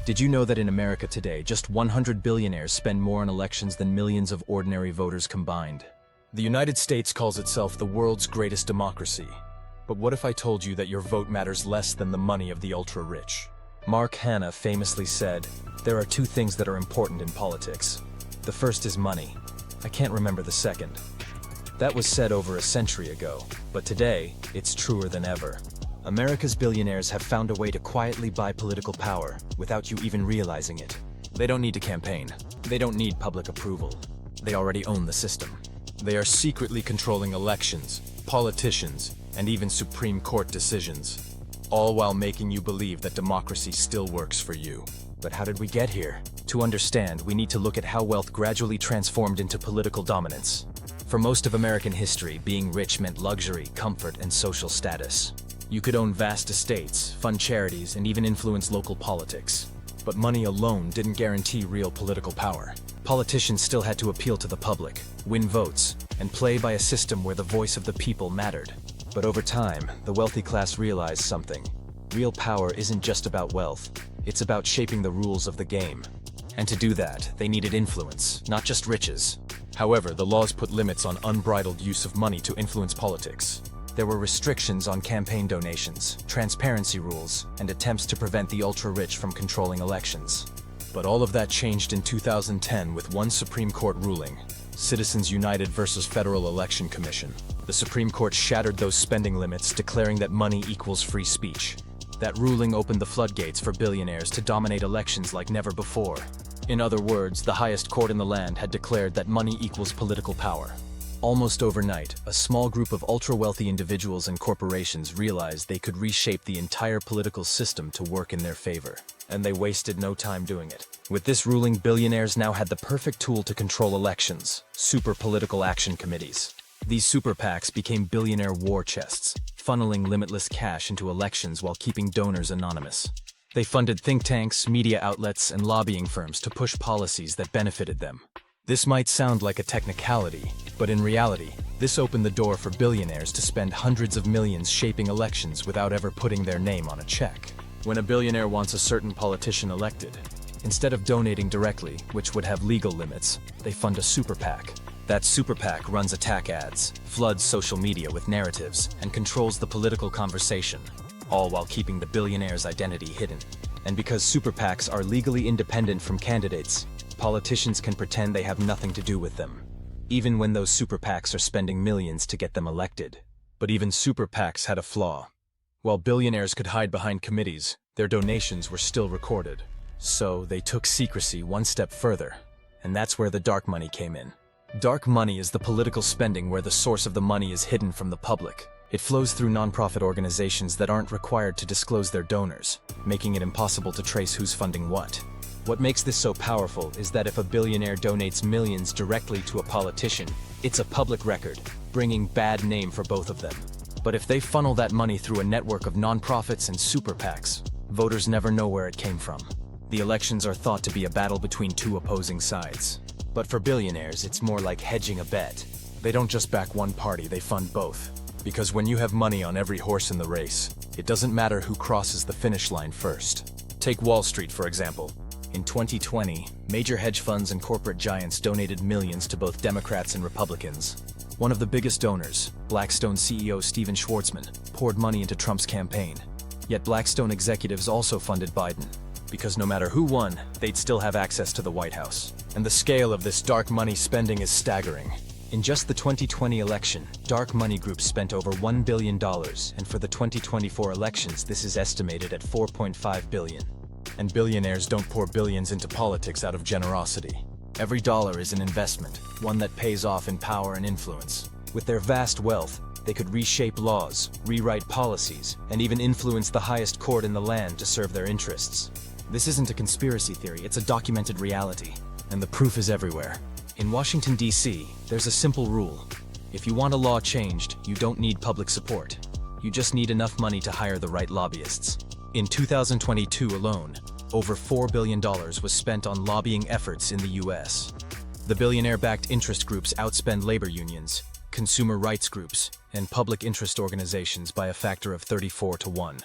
Did you know that in America today, just 100 billionaires spend more on elections than millions of ordinary voters combined? The United States calls itself the world's greatest democracy. But what if I told you that your vote matters less than the money of the ultra-rich? Mark Hanna famously said, "There are two things that are important in politics. The first is money. I can't remember the second." That was said over a century ago, but today, it's truer than ever. America's billionaires have found a way to quietly buy political power without you even realizing it. They don't need to campaign. They don't need public approval. They already own the system. They are secretly controlling elections, politicians, and even Supreme Court decisions, all while making you believe that democracy still works for you. But how did we get here? To understand, we need to look at how wealth gradually transformed into political dominance. For most of American history, being rich meant luxury, comfort, and social status. You could own vast estates, fund charities, and even influence local politics. But money alone didn't guarantee real political power. Politicians still had to appeal to the public, win votes, and play by a system where the voice of the people mattered. But over time, the wealthy class realized something. Real power isn't just about wealth. It's about shaping the rules of the game. And to do that, they needed influence, not just riches. However, the laws put limits on unbridled use of money to influence politics. There were restrictions on campaign donations, transparency rules, and attempts to prevent the ultra-rich from controlling elections. But all of that changed in 2010 with one Supreme Court ruling, Citizens United versus Federal Election Commission. The Supreme Court shattered those spending limits, declaring that money equals free speech. That ruling opened the floodgates for billionaires to dominate elections like never before. In other words, the highest court in the land had declared that money equals political power. Almost overnight, a small group of ultra-wealthy individuals and corporations realized they could reshape the entire political system to work in their favor. And they wasted no time doing it. With this ruling, billionaires now had the perfect tool to control elections: super political action committees. These super PACs became billionaire war chests, funneling limitless cash into elections while keeping donors anonymous. They funded think tanks, media outlets, and lobbying firms to push policies that benefited them. This might sound like a technicality, but in reality, this opened the door for billionaires to spend hundreds of millions shaping elections without ever putting their name on a check. When a billionaire wants a certain politician elected, instead of donating directly, which would have legal limits, they fund a super PAC. That super PAC runs attack ads, floods social media with narratives, and controls the political conversation, all while keeping the billionaire's identity hidden. And because super PACs are legally independent from candidates, politicians can pretend they have nothing to do with them, even when those super PACs are spending millions to get them elected. But even super PACs had a flaw. While billionaires could hide behind committees, their donations were still recorded. So they took secrecy one step further, and that's where the dark money came in. Dark money is the political spending where the source of the money is hidden from the public. It flows through nonprofit organizations that aren't required to disclose their donors, making it impossible to trace who's funding what. What makes this so powerful is that if a billionaire donates millions directly to a politician, it's a public record, bringing bad name for both of them. But if they funnel that money through a network of nonprofits and super PACs, voters never know where it came from. The elections are thought to be a battle between two opposing sides. But for billionaires, it's more like hedging a bet. They don't just back one party, they fund both. Because when you have money on every horse in the race, it doesn't matter who crosses the finish line first. Take Wall Street, for example. In 2020, major hedge funds and corporate giants donated millions to both Democrats and Republicans. One of the biggest donors, Blackstone CEO Steven Schwartzman, poured money into Trump's campaign. Yet Blackstone executives also funded Biden, because no matter who won, they'd still have access to the White House. And the scale of this dark money spending is staggering. In just the 2020 election, dark money groups spent over $1 billion, and for the 2024 elections, this is estimated at $4.5 billion. And billionaires don't pour billions into politics out of generosity. Every dollar is an investment, one that pays off in power and influence. With their vast wealth, they could reshape laws, rewrite policies, and even influence the highest court in the land to serve their interests. This isn't a conspiracy theory, it's a documented reality. And the proof is everywhere. In Washington, D.C., there's a simple rule. If you want a law changed, you don't need public support. You just need enough money to hire the right lobbyists. In 2022 alone, over $4 billion was spent on lobbying efforts in the U.S. The billionaire-backed interest groups outspend labor unions, consumer rights groups, and public interest organizations by a factor of 34 to 1.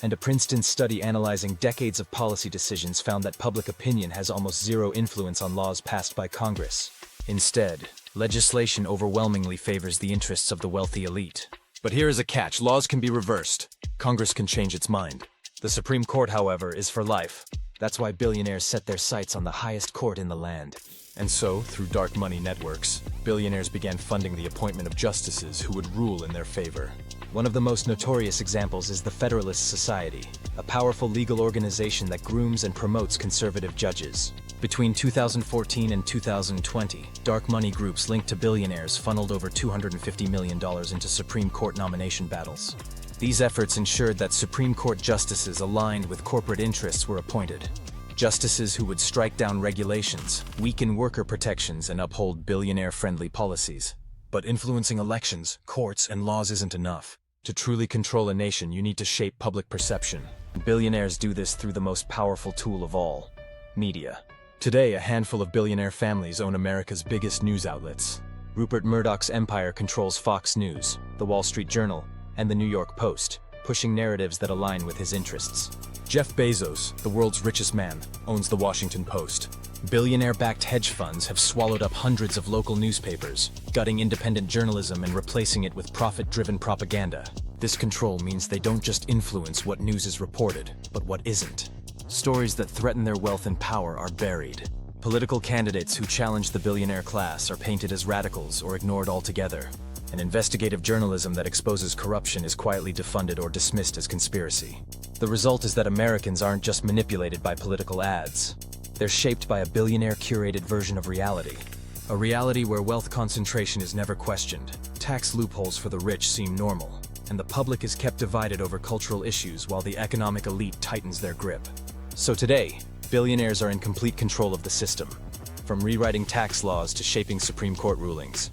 And a Princeton study analyzing decades of policy decisions found that public opinion has almost zero influence on laws passed by Congress. Instead, legislation overwhelmingly favors the interests of the wealthy elite. But here is a catch: laws can be reversed. Congress can change its mind. The Supreme Court, however, is for life. That's why billionaires set their sights on the highest court in the land. And so, through dark money networks, billionaires began funding the appointment of justices who would rule in their favor. One of the most notorious examples is the Federalist Society, a powerful legal organization that grooms and promotes conservative judges. Between 2014 and 2020, dark money groups linked to billionaires funneled over $250 million into Supreme Court nomination battles. These efforts ensured that Supreme Court justices aligned with corporate interests were appointed. Justices who would strike down regulations, weaken worker protections, and uphold billionaire-friendly policies. But influencing elections, courts, and laws isn't enough. To truly control a nation, you need to shape public perception. Billionaires do this through the most powerful tool of all: media. Today, a handful of billionaire families own America's biggest news outlets. Rupert Murdoch's empire controls Fox News, The Wall Street Journal, and The New York Post, pushing narratives that align with his interests. Jeff Bezos, the world's richest man, owns The Washington Post. Billionaire-backed hedge funds have swallowed up hundreds of local newspapers, gutting independent journalism and replacing it with profit-driven propaganda. This control means they don't just influence what news is reported, but what isn't. Stories that threaten their wealth and power are buried. Political candidates who challenge the billionaire class are painted as radicals or ignored altogether. And investigative journalism that exposes corruption is quietly defunded or dismissed as conspiracy. The result is that Americans aren't just manipulated by political ads. They're shaped by a billionaire-curated version of reality. A reality where wealth concentration is never questioned, tax loopholes for the rich seem normal, and the public is kept divided over cultural issues while the economic elite tightens their grip. So today, billionaires are in complete control of the system. From rewriting tax laws to shaping Supreme Court rulings,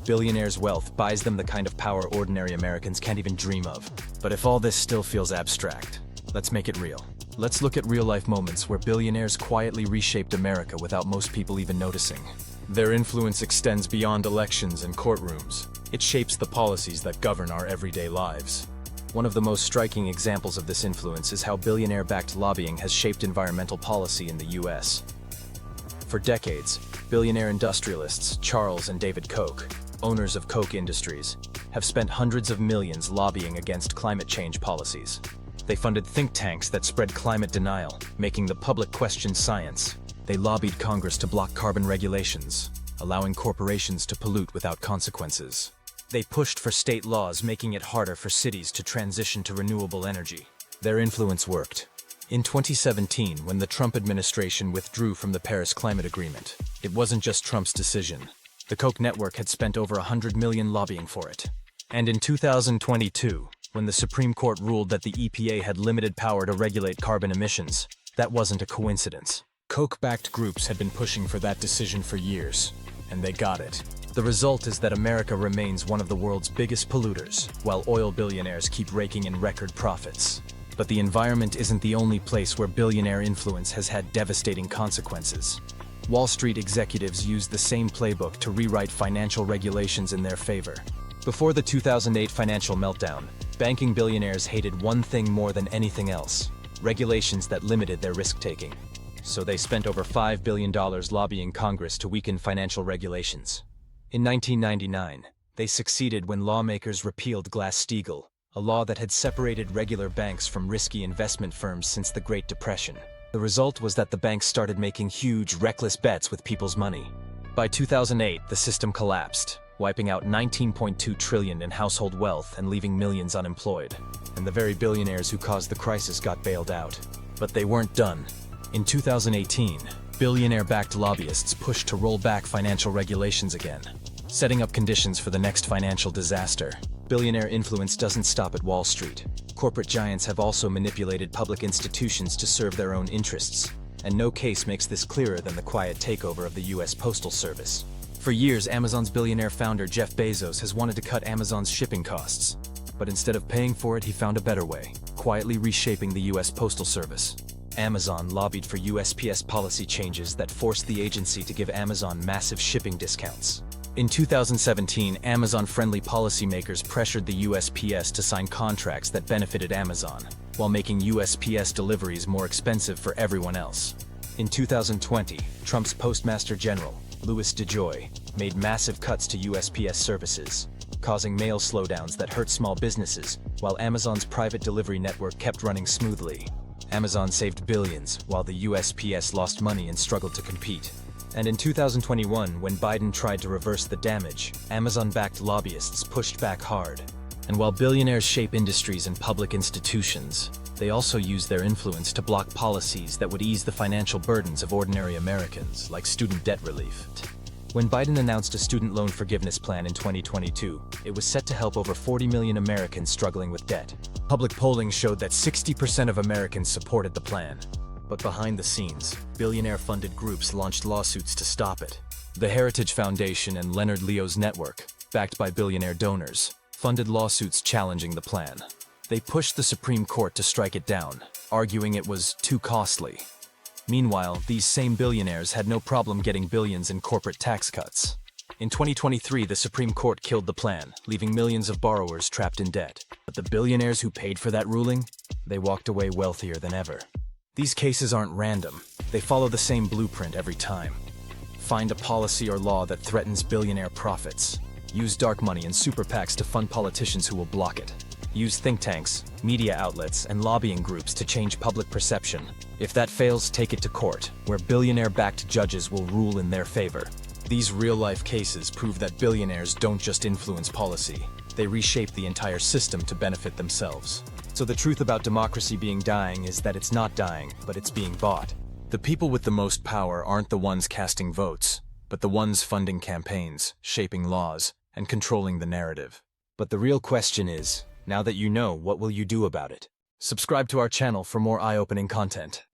billionaires' wealth buys them the kind of power ordinary Americans can't even dream of. But if all this still feels abstract, let's make it real. Let's look at real-life moments where billionaires quietly reshaped America without most people even noticing. Their influence extends beyond elections and courtrooms. It shapes the policies that govern our everyday lives. One of the most striking examples of this influence is how billionaire-backed lobbying has shaped environmental policy in the US. For decades, billionaire industrialists Charles and David Koch, owners of Koch Industries, have spent hundreds of millions lobbying against climate change policies. They funded think tanks that spread climate denial, making the public question science. They lobbied Congress to block carbon regulations, allowing corporations to pollute without consequences. They pushed for state laws making it harder for cities to transition to renewable energy. Their influence worked. In 2017, when the Trump administration withdrew from the Paris Climate Agreement, it wasn't just Trump's decision. The Koch network had spent over $100 million lobbying for it. And in 2022, when the Supreme Court ruled that the EPA had limited power to regulate carbon emissions, that wasn't a coincidence. Koch-backed groups had been pushing for that decision for years, and they got it. The result is that America remains one of the world's biggest polluters, while oil billionaires keep raking in record profits. But the environment isn't the only place where billionaire influence has had devastating consequences. Wall Street executives used the same playbook to rewrite financial regulations in their favor. Before the 2008 financial meltdown, banking billionaires hated one thing more than anything else: regulations that limited their risk-taking. So they spent over $5 billion lobbying Congress to weaken financial regulations. In 1999, they succeeded when lawmakers repealed Glass-Steagall, a law that had separated regular banks from risky investment firms since the Great Depression. The result was that the banks started making huge, reckless bets with people's money. By 2008, the system collapsed, wiping out $19.2 trillion in household wealth and leaving millions unemployed. And the very billionaires who caused the crisis got bailed out. But they weren't done. In 2018, billionaire-backed lobbyists pushed to roll back financial regulations again, setting up conditions for the next financial disaster. Billionaire influence doesn't stop at Wall Street. Corporate giants have also manipulated public institutions to serve their own interests, and no case makes this clearer than the quiet takeover of the US Postal Service. For years, Amazon's billionaire founder Jeff Bezos has wanted to cut Amazon's shipping costs. But instead of paying for it, he found a better way, quietly reshaping the US Postal Service. Amazon lobbied for USPS policy changes that forced the agency to give Amazon massive shipping discounts. In 2017, Amazon-friendly policymakers pressured the USPS to sign contracts that benefited Amazon. while making USPS deliveries more expensive for everyone else. In 2020, Trump's Postmaster General, Louis DeJoy, made massive cuts to USPS services, causing mail slowdowns that hurt small businesses, while Amazon's private delivery network kept running smoothly. Amazon saved billions, while the USPS lost money and struggled to compete. And in 2021, when Biden tried to reverse the damage, Amazon-backed lobbyists pushed back hard. And while billionaires shape industries and public institutions, they also use their influence to block policies that would ease the financial burdens of ordinary Americans, like student debt relief. When Biden announced a student loan forgiveness plan in 2022, it was set to help over 40 million Americans struggling with debt. Public polling showed that 60% of Americans supported the plan. But behind the scenes, billionaire-funded groups launched lawsuits to stop it. The Heritage Foundation and Leonard Leo's network, backed by billionaire donors, funded lawsuits challenging the plan. They pushed the Supreme Court to strike it down, arguing it was too costly. Meanwhile, these same billionaires had no problem getting billions in corporate tax cuts. In 2023, the Supreme Court killed the plan, leaving millions of borrowers trapped in debt. But the billionaires who paid for that ruling, they walked away wealthier than ever. These cases aren't random. They follow the same blueprint every time. Find a policy or law that threatens billionaire profits. Use dark money and super PACs to fund politicians who will block it. Use think tanks, media outlets, and lobbying groups to change public perception. If that fails, take it to court, where billionaire-backed judges will rule in their favor. These real-life cases prove that billionaires don't just influence policy. They reshape the entire system to benefit themselves. So the truth about democracy being dying is that it's not dying, but it's being bought. The people with the most power aren't the ones casting votes, but the ones funding campaigns, shaping laws, and controlling the narrative. But the real question is, now that you know, what will you do about it? Subscribe to our channel for more eye-opening content.